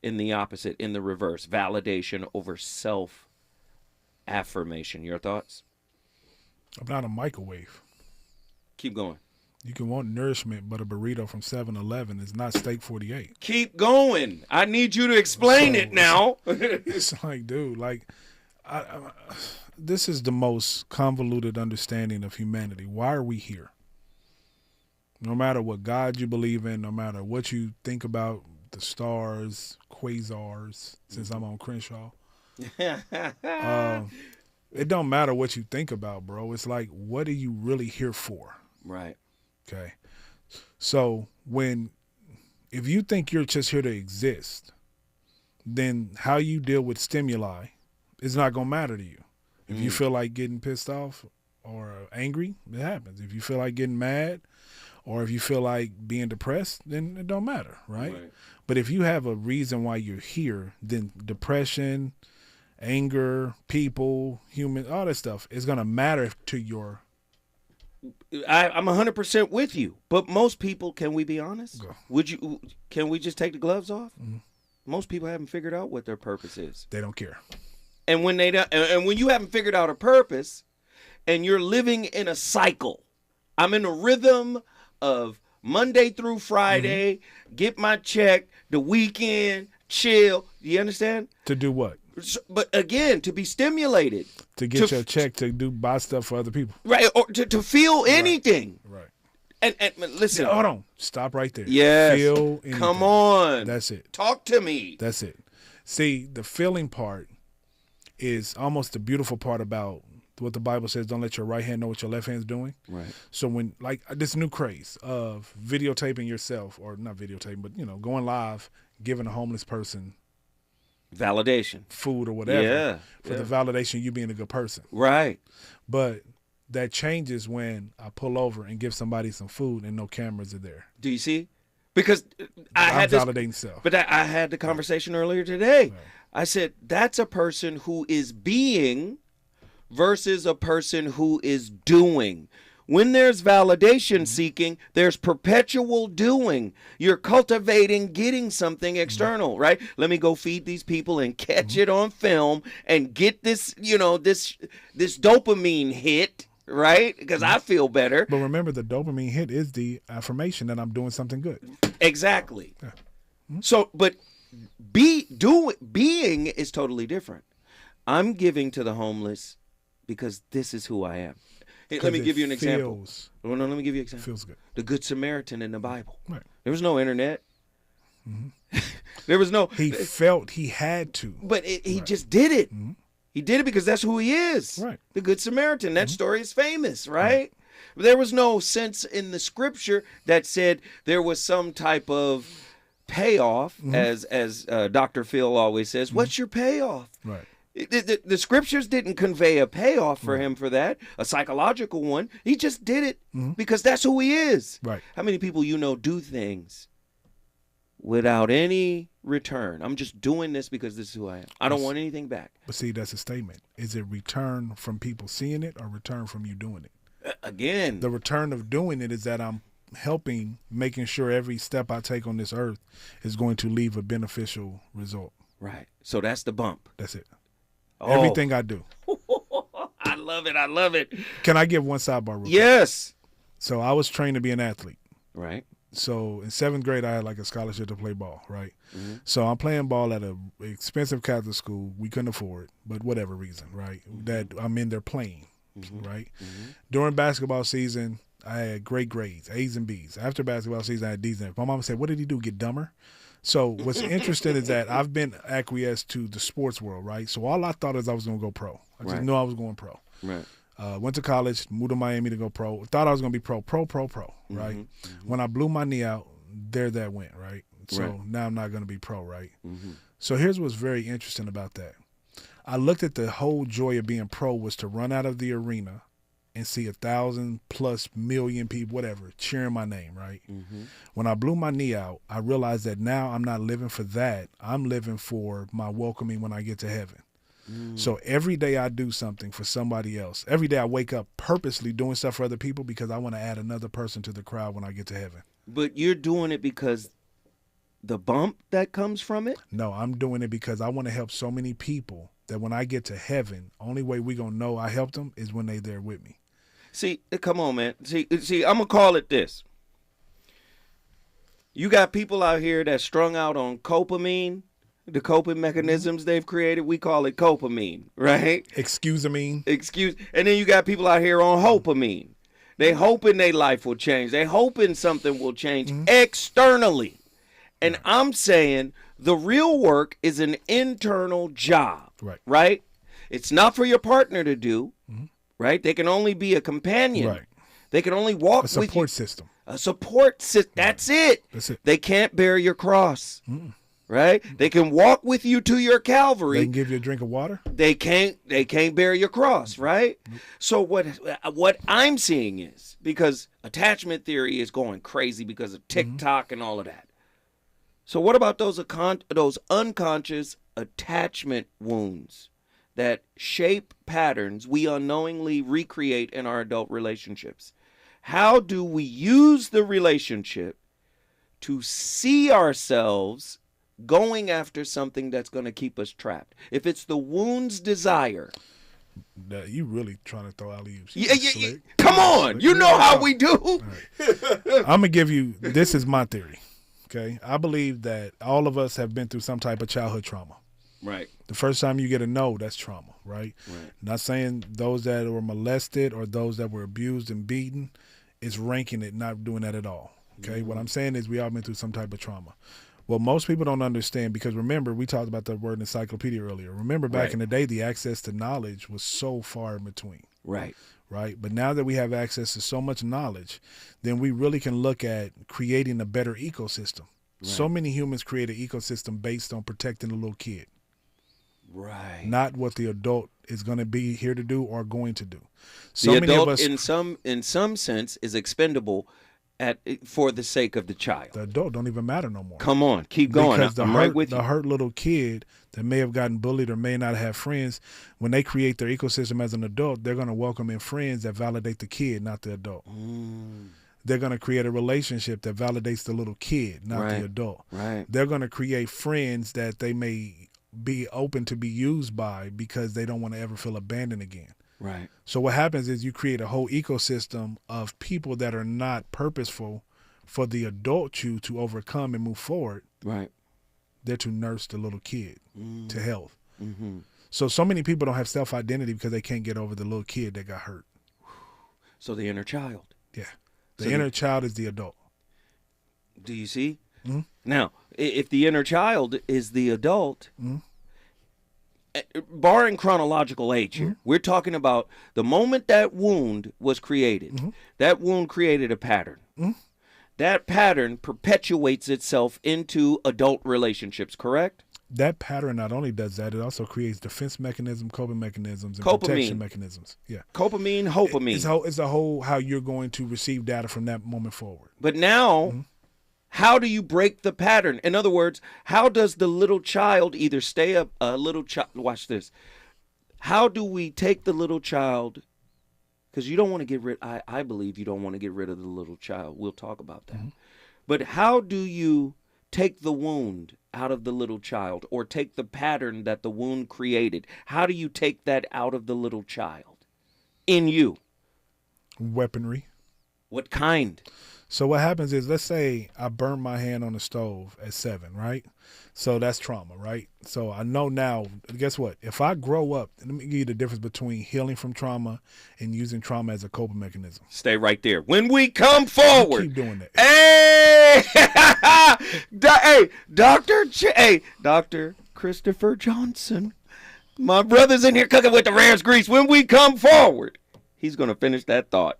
in the opposite, in the reverse. Validation over self-affirmation. Your thoughts? I'm not a microwave. Keep going. You can want nourishment, but a burrito from 7-Eleven is not steak 48. Keep going. I need you to explain it now. It's like, dude, like, this is the most convoluted understanding of humanity. Why are we here? No matter what God you believe in, no matter what you think about the stars, quasars, since I'm on Crenshaw, it don't matter what you think about, bro. It's like, what are you really here for? Right. Okay. So if you think you're just here to exist, then how you deal with stimuli is not going to matter to you. If you feel like getting pissed off or angry, it happens. If you feel like getting mad or if you feel like being depressed, then it don't matter, right? But if you have a reason why you're here, then depression, anger, people, human, all that stuff is going to matter to your... I'm 100% with you, but most people, can we be honest? Can we just take the gloves off? Most people haven't figured out what their purpose is. They don't care. And when you haven't figured out a purpose and you're living in a cycle, I'm in a rhythm of Monday through Friday, get my check, the weekend, chill. Do you understand? To do what? But again, to be stimulated. To get your check to buy stuff for other people. Right, or to feel anything. Right. And listen. Hold on. Stop right there. Yes. Feel anything. Come on. That's it. Talk to me. That's it. See, the feeling part is almost the beautiful part about what the Bible says, don't let your right hand know what your left hand's doing. Right. So when, like, this new craze of videotaping yourself, or not videotaping, but, going live, giving a homeless person validation, food or whatever, for the validation of you being a good person. Right. But that changes when I pull over and give somebody some food and no cameras are there. Do you see? Because I'm validating self. But I had the conversation earlier today. Right. I said, that's a person who is being versus a person who is doing. When there's validation seeking, there's perpetual doing. You're cultivating getting something external, right? Let me go feed these people and catch it on film and get this, this dopamine hit, right? Because I feel better. But remember, the dopamine hit is the affirmation that I'm doing something good. Exactly. Yeah. So, but being is totally different. I'm giving to the homeless because this is who I am. Hey, let me give you an example. No, let me give you an example. Feels good. The Good Samaritan in the Bible. Right. There was no internet. There was no... He felt he had to. But he just did it. He did it because that's who he is. Right. The Good Samaritan. That story is famous, right? There was no sense in the scripture that said there was some type of payoff, as Dr. Phil always says. What's your payoff? Right. The scriptures didn't convey a payoff for him for that, a psychological one. He just did it because that's who he is. Right. How many people do things without any return? I'm just doing this because this is who I am. I don't want anything back. But see, that's a statement. Is it return from people seeing it or return from you doing it? Again. The return of doing it is that I'm helping, making sure every step I take on this earth is going to leave a beneficial result. Right. So that's the bump. That's it. Oh. Everything I do. I love it. I love it. Can I give one sidebar real quick? Yes. So I was trained to be an athlete. Right. So in 7th grade, I had like a scholarship to play ball, right? So I'm playing ball at an expensive Catholic school. We couldn't afford it, but whatever reason, right? That I'm in there playing, right? During basketball season, I had great grades, A's and B's. After basketball season, I had D's and F's. My mama said, what did he do, get dumber? So what's interesting is that I've been acquiesced to the sports world, right? So all I thought is I was going to go pro. I just knew I was going pro. Right. Went to college, moved to Miami to go pro. Thought I was going to be pro, right? When I blew my knee out, there that went, right? So now I'm not going to be pro, right? So here's what's very interesting about that. I looked at the whole joy of being pro was to run out of the arena and see 1,000+ million people, whatever, cheering my name, right? When I blew my knee out, I realized that now I'm not living for that. I'm living for my welcoming when I get to heaven. So every day I do something for somebody else. Every day I wake up purposely doing stuff for other people because I want to add another person to the crowd when I get to heaven. But you're doing it because the bump that comes from it? No, I'm doing it because I want to help so many people that when I get to heaven, only way we going to know I helped them is when they there with me. See, come on, man. See, I'm going to call it this. You got people out here that's strung out on copamine, the coping mechanisms they've created. We call it copamine, right? Excuse-a-mine. And then you got people out here on hopamine. They hoping their life will change. They hoping something will change externally. And I'm saying the real work is an internal job, right? It's not for your partner to do, right? They can only be a companion. Right. They can only walk with you. A support system. A support system. That's it. That's it. They can't bear your cross, right? They can walk with you to your Calvary. They can give you a drink of water. They can't bear your cross, right? So what I'm seeing is, because attachment theory is going crazy because of TikTok and all of that. So what about those unconscious attachment wounds that shape patterns we unknowingly recreate in our adult relationships? How do we use the relationship to see ourselves going after something that's going to keep us trapped? If it's the wound's desire. You really trying to throw alley-oops. Yeah, come on. You know how we do. I'm going to give you, this is my theory. Okay, I believe that all of us have been through some type of childhood trauma. Right. The first time you get a no, that's trauma, right? Not saying those that were molested or those that were abused and beaten is ranking it, not doing that at all. Okay, what I'm saying is we all been through some type of trauma. Well, most people don't understand because remember, we talked about the word encyclopedia earlier. Remember back in the day, the access to knowledge was so far in between. Right. But now that we have access to so much knowledge, then we really can look at creating a better ecosystem. So many humans create an ecosystem based on protecting the little kid. Right. Not what the adult is going to be here to do or going to do. So the adult, in some sense, is expendable for the sake of the child. The adult don't even matter no more. Come on, keep going. Because I'm right with you. The hurt little kid that may have gotten bullied or may not have friends, when they create their ecosystem as an adult, they're going to welcome in friends that validate the kid, not the adult. They're going to create a relationship that validates the little kid, not the adult. They're going to create friends that they may be open to be used by because they don't want to ever feel abandoned again. Right. So what happens is you create a whole ecosystem of people that are not purposeful for the adult you to overcome and move forward. Right. They're to nurse the little kid to health. So many people don't have self-identity because they can't get over the little kid that got hurt. So the inner child. Yeah. The inner child is the adult. Do you see? Now, if the inner child is the adult, barring chronological age here, we're talking about the moment that wound was created. That wound created a pattern. That pattern perpetuates itself into adult relationships, correct? That pattern not only does that, it also creates defense mechanisms, coping mechanisms, and protection mechanisms. Yeah. Copamine, hopamine. It's a whole how you're going to receive data from that moment forward. But now, how do you break the pattern? In other words, how does the little child either stay a little child? Watch this. How do we take the little child? Because you don't want to get rid. I believe you don't want to get rid of the little child. We'll talk about that. But how do you take the wound out of the little child, or take the pattern that the wound created? How do you take that out of the little child in you? Weaponry. What kind? So what happens is, let's say I burned my hand on the stove at 7, right? So that's trauma, right? So I know now, guess what? If I grow up, let me give you the difference between healing from trauma and using trauma as a coping mechanism. Stay right there. When we come forward. Keep doing that. Hey, Dr. Christopher Johnson. My brother's in here cooking with the rarest grease. When we come forward, he's going to finish that thought.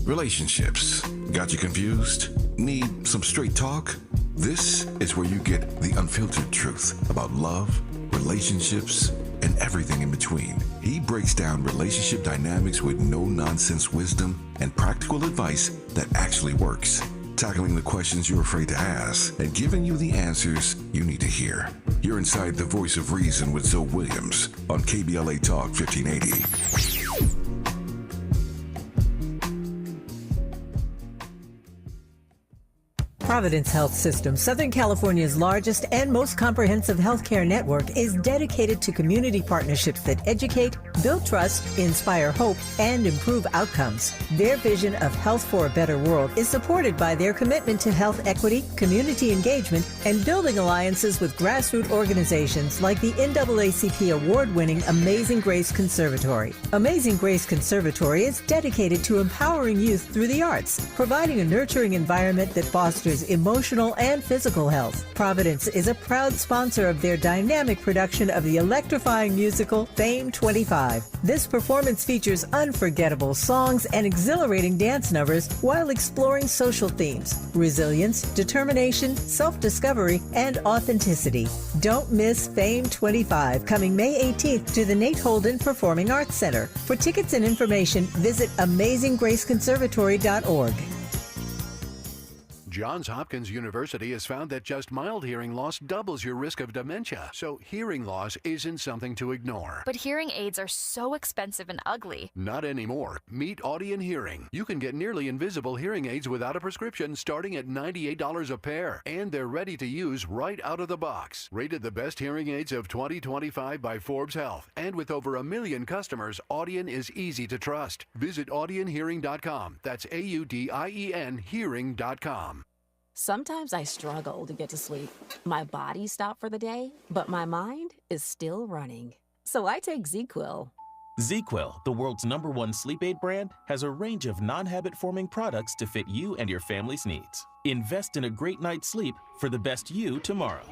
Relationships. Got you confused? Need some straight talk? This is where you get the unfiltered truth about love, relationships, and everything in between. He breaks down relationship dynamics with no-nonsense wisdom and practical advice that actually works. tackling the questions you're afraid to ask and giving you the answers you need to hear. You're inside the Voice of Reason with Zoe Williams on KBLA Talk 1580. Providence Health System, Southern California's largest and most comprehensive healthcare network, is dedicated to community partnerships that educate, build trust, inspire hope, and improve outcomes. Their vision of health for a better world is supported by their commitment to health equity, community engagement, and building alliances with grassroots organizations like the NAACP award-winning Amazing Grace Conservatory. Amazing Grace Conservatory is dedicated to empowering youth through the arts, providing a nurturing environment that fosters emotional and physical health. Providence is a proud sponsor of their dynamic production of the electrifying musical Fame 25. This performance features unforgettable songs and exhilarating dance numbers while exploring social themes, resilience, determination, self-discovery, and authenticity. Don't miss Fame 25, coming May 18th to the Nate Holden Performing Arts Center. For tickets and information, visit AmazingGraceConservatory.org. Johns Hopkins University has found that just mild hearing loss doubles your risk of dementia, so hearing loss isn't something to ignore. But hearing aids are so expensive and ugly. Not anymore. Meet Audion Hearing. You can get nearly invisible hearing aids without a prescription starting at $98 a pair, and they're ready to use right out of the box. Rated the best hearing aids of 2025 by Forbes Health, and with over 1 million customers, Audion is easy to trust. Visit audionhearing.com. That's AUDIEN hearing.com. Sometimes I struggle to get to sleep. My body stopped for the day, but my mind is still running. So I take ZQuil. ZQuil, the world's #1 sleep aid brand, has a range of non-habit-forming products to fit you and your family's needs. Invest in a great night's sleep for the best you tomorrow.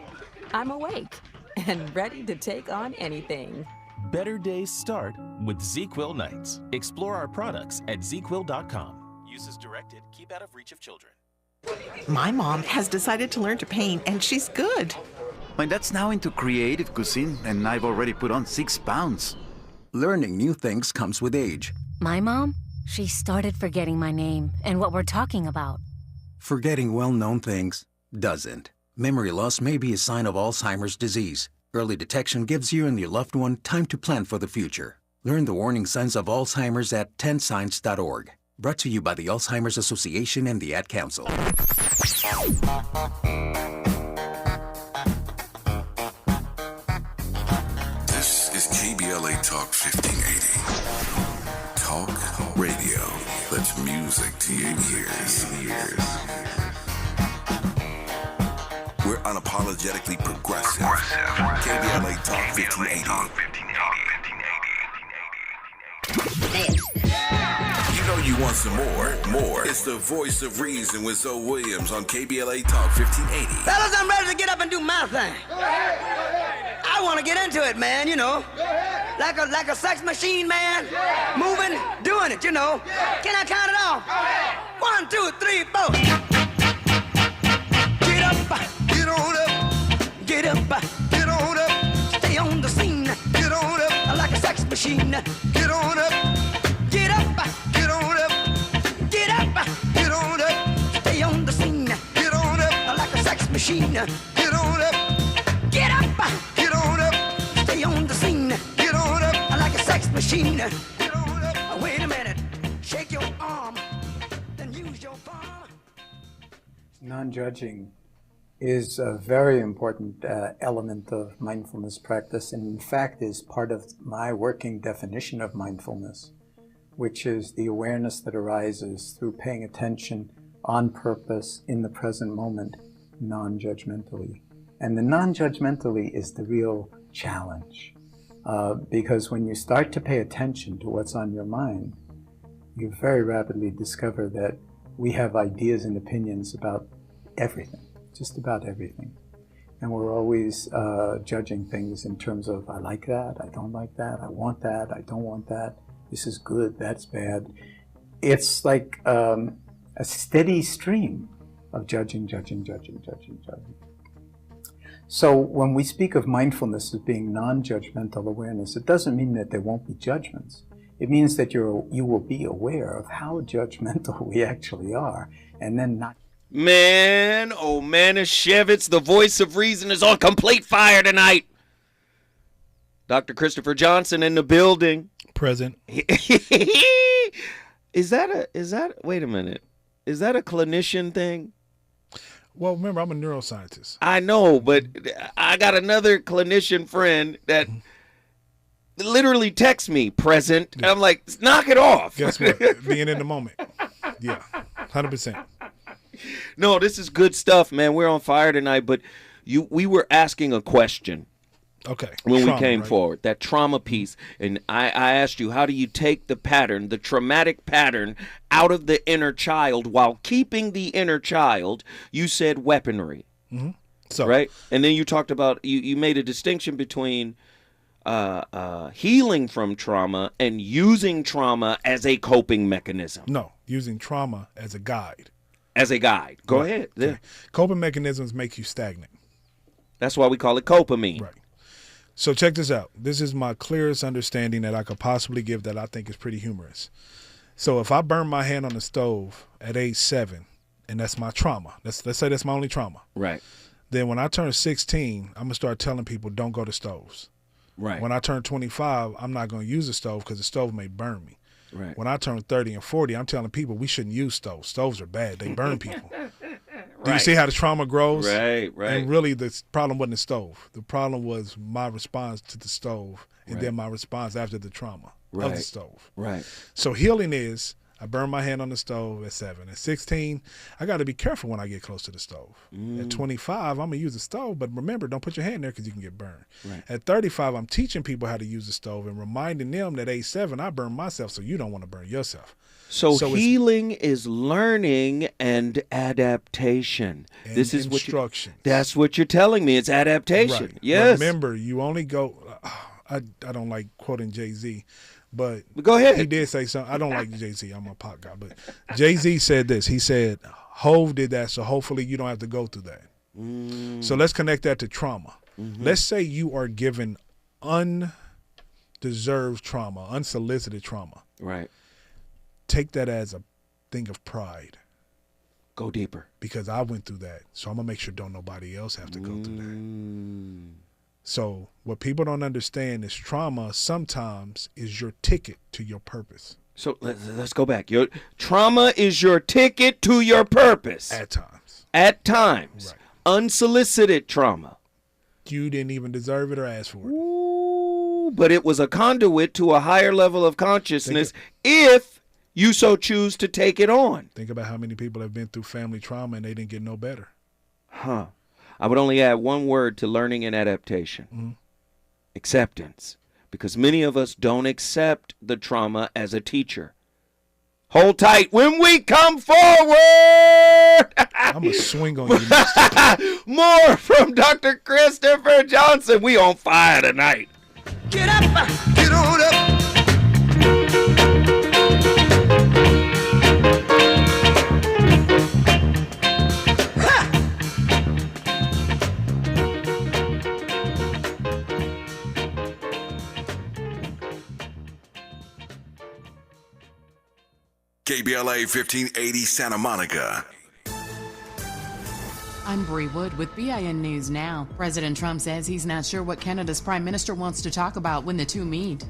I'm awake and ready to take on anything. Better days start with ZQuil nights. Explore our products at ZQuil.com. Use as directed. Keep out of reach of children. My mom has decided to learn to paint, and she's good. My dad's now into creative cuisine, and I've already put on 6 pounds. Learning new things comes with age. My mom, she started forgetting my name and what we're talking about. Forgetting well-known things doesn't. Memory loss may be a sign of Alzheimer's disease. Early detection gives you and your loved one time to plan for the future. Learn the warning signs of Alzheimer's at 10signs.org. Brought to you by the Alzheimer's Association and the Ad Council. This is KBLA Talk 1580. Talk radio. That's music to your ears. We're unapologetically progressive. KBLA Talk 1580. You know you want some more. It's the Voice of Reason with Zoe Williams on KBLA Talk 1580. Fellas, I'm ready to get up and do my thing. I want to get into it, man, you know. Like a sex machine, man. Moving, doing it, you know. Can I count it off? 1, 2, 3, 4. Get up, get on up. Get up, get on up. Stay on the scene. Get on up. Like a sex machine. Get on up. Get up, get on up. Get up, get on up. Stay on the scene. Get on up. Like a sex machine. Get on up. Get up, get on up. Stay on the scene. Get on up. Like a sex machine. Get on up. Wait a minute. Shake your arm. Then use your palm. Non-judging is a very important element of mindfulness practice, and in fact is part of my working definition of mindfulness, which is the awareness that arises through paying attention on purpose in the present moment, non-judgmentally. And the non-judgmentally is the real challenge, because when you start to pay attention to what's on your mind, you very rapidly discover that we have ideas and opinions about everything, just about everything. And we're always judging things in terms of, I like that, I don't like that, I want that, I don't want that. This is good, that's bad. It's like a steady stream of judging. So when we speak of mindfulness as being non-judgmental awareness, it doesn't mean that there won't be judgments. It means that you will be aware of how judgmental we actually are, and then not. Man, oh Manischewitz, the voice of reason, is on complete fire tonight. Dr. Christopher Johnson in the building. Present. Is that wait a minute. Is that a clinician thing? Well, remember, I'm a neuroscientist. I know, but I got another clinician friend that literally texts me present. And I'm like, knock it off. Guess what? Being in the moment. Yeah, 100%. No, this is good stuff, man. We're on fire tonight, but we were asking a question. Okay. When Trauma, we came right? forward, that trauma piece, and I asked you, how do you take the pattern, the traumatic pattern, out of the inner child while keeping the inner child? You said weaponry, So, right? And then you talked about, you made a distinction between healing from trauma and using trauma as a coping mechanism. No, using trauma as a guide. As a guide. Go ahead. Okay. Yeah. Coping mechanisms make you stagnant. That's why we call it copamine. Right. So check this out. This is my clearest understanding that I could possibly give that I think is pretty humorous. So if I burn my hand on the stove at age 7, and that's my trauma, let's say that's my only trauma. Right. Then when I turn 16, I'm going to start telling people don't go to stoves. Right. When I turn 25, I'm not going to use a stove because the stove may burn me. Right. When I turn 30 and 40, I'm telling people we shouldn't use stoves. Stoves are bad. They burn people. Do you see how the trauma grows? Right, right. And really the problem wasn't the stove. The problem was my response to the stove and then my response after the trauma of the stove. Right. So healing is I burned my hand on the stove at 7. At 16, I got to be careful when I get close to the stove. At 25, I'm going to use the stove, but remember, don't put your hand there because you can get burned. Right. At 35, I'm teaching people how to use the stove and reminding them that age 7, I burned myself, so you don't want to burn yourself. So healing is learning and adaptation. And this is instruction. That's what you're telling me. It's adaptation. Right. Yes. Remember, you only go. I don't like quoting Jay-Z, but go ahead. He did say something. I don't like Jay-Z. I'm a pop guy, but Jay-Z said this. He said, "Hove did that, so hopefully you don't have to go through that." So let's connect that to trauma. Let's say you are given undeserved trauma, unsolicited trauma. Right. Take that as a thing of pride. Go deeper. Because I went through that, so I'm going to make sure don't nobody else have to go through that. So what people don't understand is trauma sometimes is your ticket to your purpose. So let's go back. Your trauma is your ticket to your purpose. At times. At times. Right. Unsolicited trauma. You didn't even deserve it or ask for it. Ooh, but it was a conduit to a higher level of consciousness if you so choose to take it on. Think about how many people have been through family trauma and they didn't get no better. Huh. I would only add one word to learning and adaptation. Acceptance. Because many of us don't accept the trauma as a teacher. Hold tight when we come forward. I'm going to swing on you. More from Dr. Christopher Johnson. We on fire tonight. Get up, get on up. KBLA 1580 Santa Monica. I'm Bree Wood with BIN News Now. President Trump says he's not sure what Canada's prime minister wants to talk about when the two meet.